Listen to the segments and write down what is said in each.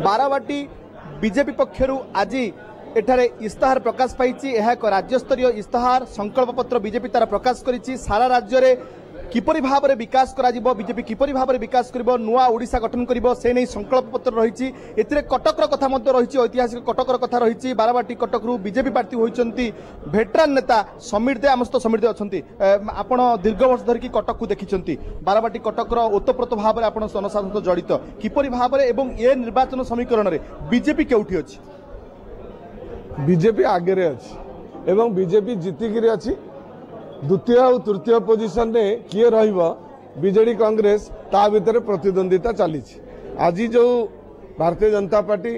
Barabati BJP पक्षर आज एठारे इस्ताहार प्रकाश पाई एक राज्यस्तरीय इस्ताहार संकल्प पत्र बीजेपी तार प्रकाश करी सारा राज्य में किपरि भाव में विकास करा बीजेपी किपरि भाव में विकास कर नुआ ओडिशा गठन कर से नहीं संकल्प पत्र रही एथिरे कटकर कथा रही ऐतिहासिक कटकर कथा रही बारावाटी कटक बीजेपी प्रार्थी होती भेटरान नेता समीर दे आम सहित समीर दे अच्छा आपण दीर्घ वर्ष धरिकी कटक को देखी बारावाटी कटकर ओतप्रोत भाव में आप जनसाधारण सहित जड़ित किपरि भाव में ए निर्वाचन समीकरण में बीजेपी केउठी अछि बीजेपी आगे अच्छी एवं बीजेपी जीतिकी अच्छी द्वितीय और तृतीय पोजिशन में किए बीजेडी कांग्रेस ता भितर प्रतिद्वंदिता चली आज जो भारतीय जनता पार्टी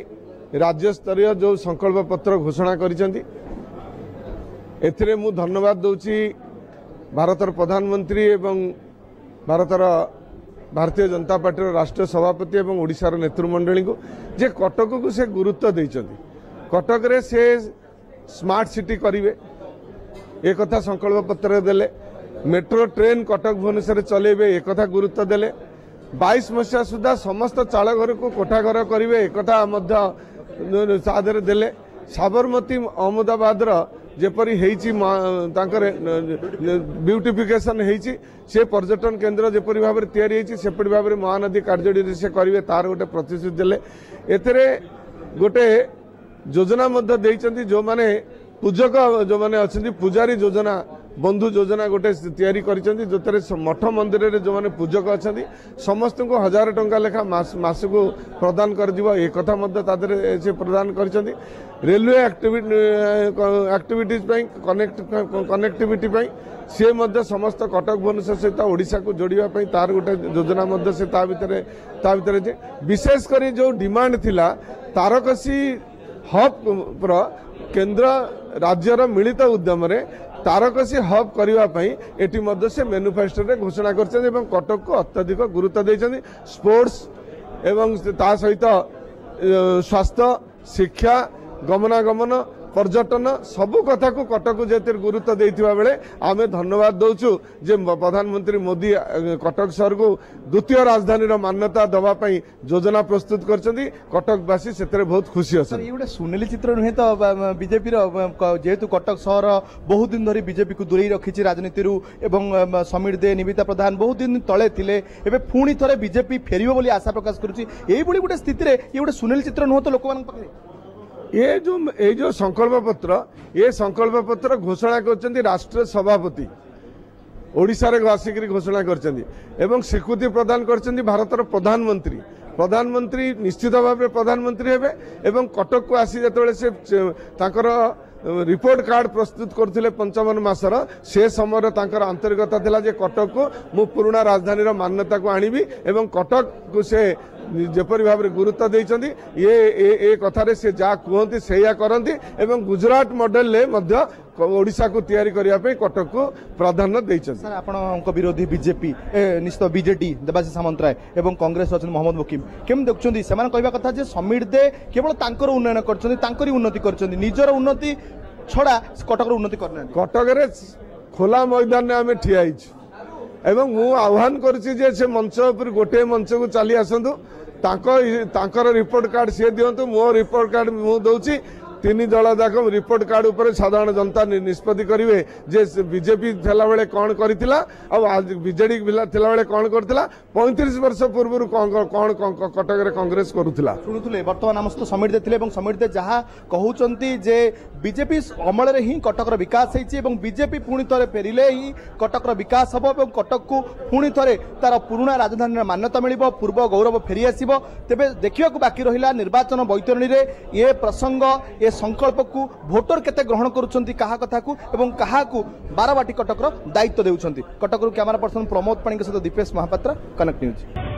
राज्य स्तरीय जो संकल्प पत्र घोषणा करिसेंती एथिरे मु धन्यवाद दूची भारतर प्रधानमंत्री एवं भारतर भारतीय जनता पार्टी राष्ट्रीय सभापति एवं ओडिशार नेतृमंडली को जे कटक को से गुरुत्व देइछंती कटक रे से स्मार्ट सिटी करिवे एक कथा संकल्प पत्र देले मेट्रो ट्रेन कटक भुवनेश्वर चलेबे एक कथा गुरुत्व देले 22 मसीहा सुधा समस्त चाल घर को कोठा घर करेंगे एक कथा मध्य साधर देले साबरमती अहमदाबाद जेपरी ब्यूटिफिकेशन से पर्यटन केन्द्र जेपरी भाव में तैयारी सेपरी भाव में महानदी कार्योड़ी से करेंगे तार गोटे प्रतिश्रुति देले एथिरे गोटे योजना मध्य देइचंती जो माने पूजक जो माने अच्छी पूजारी योजना बंधु योजना गोटे तैयारी करिसेंती जोतरे मठ मंदिर रे जो माने पूजक अच्छी समस्त को 1000 टंका लेखा मास को प्रदान कर दिबो एक कथा मध्य तादरे से प्रदान करिसेंती रेलवे एक्टिविटीज पई कनेक्टिविटी पई से मध्य समस्त कटक भुवनेश्वर सहित ओडिशा को जोड़िबा पई तार गोटे योजना मध्य से ता भितरे विशेष करी जो डिमांड थिला तारकसी हब केंद्र राज्यर मिलित उद्यम तारकसी हब करने एटी मध्य से मैनिफेस्टो रे घोषणा कर कटक को अत्यधिक गुरुत्व देइछन्ति स्पोर्ट्स एवं ता सहित स्वास्थ्य शिक्षा गमनागमन पर्यटन सबु कथा को कटक को जेतिर गुरुत्व देइथिबा बेले आमे धन्यवाद दउछु जे प्रधानमंत्री मोदी कटक शहर को द्वितीय राजधानी रो मान्यता दबा पई योजना प्रस्तुत करछन्ती कटकवासी सेतरे बहुत खुशी अछन। ये गोटे सुनेली चित्र नुहे तो बीजेपी रो जेहेतु कटक शहर बहुत दिन धरी बीजेपी को दूरेई रखिछि राजनीति रु एवं समीर दे निविता प्रधान बहुत दिन तले थिले एबे पुणी थरे बीजेपी फेरिबो बोली आशा प्रकाश करूछि एई बडी गोटे स्थिति रे ये गोटे सुनेली चित्र नुहे तो लोकमान पखरे ये जो संकल्प पत्र घोषणा करछन्ती राष्ट्रीय सभापति ओडिशा रे आसिक घोषणा करछन्ती एवं स्वीकृति प्रदान करछन्ती भारतर प्रधानमंत्री निश्चित भाव प्रधानमंत्री हेबे एवं कटक को आसी जतबेले से ताकर रिपोर्ट कार्ड प्रस्तुत करथिले 55 मासर से समय तांकर आंतरिकता थिला जे कटक को मु पुराना राजधानी रो मान्यता को आनिबी एवं कटक को से जेपरी भाव में गुरुत्व देइछन्ती ये कथारे से जा कहती से करती एवं गुजरात मॉडल ले मध्य ओडिशा को तैयारी करिया पे कटक को प्राधान्य देइछन्ती। सर आपण विरोधी बीजेपी निश्चित बीजेडी देवाशीष सामंतराय एवं कांग्रेस अछन मोहम्मद मुकीम केम देखुछन्ती सेमान कहबा कथा जे समीर दे केवल तांकर उन्नयन करछन्ती तांकरी उन्नति करछन्ती निजर उन्नति छड़ा कटकर उन्नति करना कटक रे खोला मैदान में आमे ठिया एवं मु आह्वान करुछि जे से मंच पर गोटे मंच को चली आसतु तांकर रिपोर्ट कार्ड सी दिंतु मो रिपोर्ट कार्ड मु दौची तीन दल जाक रिपोर्ट कार्ड उपर साधारण जनता निष्पत्ति करेंगे जे बीजेपी थिला बेले कौन करथिला आज बीजेडी थिला बेले कौन करथिला 35 वर्ष पूर्व कौन कटक रे कांग्रेस करुथिला शुणुले वर्तमान आम सहित समीर दे समीर दे जहाँ कहउचंती जे बीजेपी अमल रे ही कटक विकास होइछि बीजेपी पुणी थे फेरिले ही कटक विकास हम और कटक को पुणी थे तार पुराना राजधानी मान्यता मिल पूर्व गौरव फेरी आसब तेबे देखा बाकी रहा निर्वाचन बैतरणी रे ये प्रसंग ये संकल्प को भोटर केते ग्रहण करुछंती कहा कथा को एवं कहा को बारावाटी कटक दायित्व देउछंती। कटक कैमरा पर्सन प्रमोद पाणी के सहित दीपेश महापात्र कनेक्ट न्यूज।